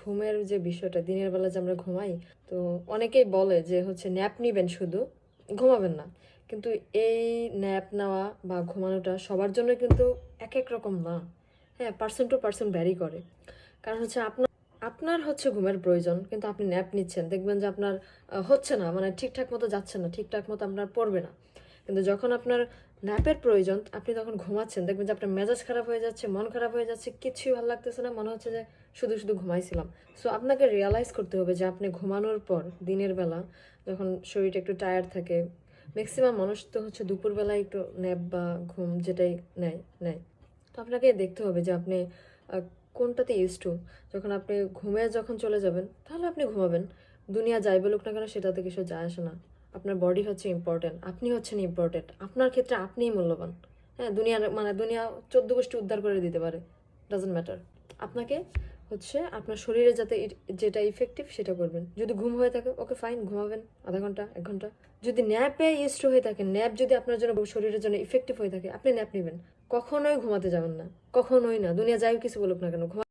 ঘুমের যে বিষয়টা, দিনের বেলা যে আমরা ঘুমাই, তো অনেকেই বলে যে হচ্ছে ন্যাপ নিবেন, শুধু ঘুমাবেন না। কিন্তু এই ন্যাপ নেওয়া বা ঘুমানোটা সবার জন্য কিন্তু এক এক রকম না। হ্যাঁ, পার্সন টু পার্সন ভ্যারি করে। কারণ হচ্ছে আপনার আপনার হচ্ছে ঘুমের প্রয়োজন, কিন্তু আপনি ন্যাপ নিচ্ছেন, দেখবেন যে আপনার হচ্ছে না, মানে ঠিকঠাক মতো যাচ্ছে না, ঠিকঠাক মতো আপনার পড়বে না। কিন্তু যখন আপনার ন্যাপের প্রয়োজন, আপনি তখন ঘুমাচ্ছেন, দেখবেন যে আপনার মেজাজ খারাপ হয়ে যাচ্ছে, মন খারাপ হয়ে যাচ্ছে, কিছুই ভালো লাগতেছে না, মনে হচ্ছে যে শুধু শুধু ঘুমাইছিলাম। সো আপনাকে রিয়ালাইজ করতে হবে যে আপনি ঘুমানোর পর দিনের বেলা যখন শরীরটা একটু টায়ার্ড থাকে, ম্যাক্সিমাম মানুষ তো হচ্ছে দুপুরবেলায় একটু ন্যাপ বা ঘুম যেটাই নেয় নেয়। তো আপনাকে দেখতে হবে যে আপনি আহ, কোনটাতে ইউজ টু। যখন আপনি ঘুমে যখন চলে যাবেন, তাহলে আপনি ঘুমাবেন। দুনিয়া যাই বলুক না কেন, সেটাতে কিছু যায় আসে না। আপনার বডি হচ্ছে ইম্পর্টেন্ট, আপনি হচ্ছেন ইম্পর্টেন্ট, আপনার ক্ষেত্রে আপনিই মূল্যবান। হ্যাঁ, দুনিয়ার মানে দুনিয়া 14 গোষ্ঠী উদ্ধার করে দিতে পারে, ডাজন্ট ম্যাটার। আপনাকে হচ্ছে আপনার শরীরে যাতে যেটা ইফেক্টিভ সেটা করবেন। যদি ঘুম হয়ে থাকে, ওকে ফাইন, ঘুমাবেন আধা ঘন্টা 1 ঘন্টা। যদি ন্যাপে ইউজ হয়ে থাকে, ন্যাপ যদি আপনার জন্য শরীরের জন্য ইফেক্টিভ হয়ে থাকে, আপনি ন্যাপ নেবেন। কখনোই ঘুমাতে যাবেন না, কখনোই না, দুনিয়া যাই কিছু বলুক না কেন।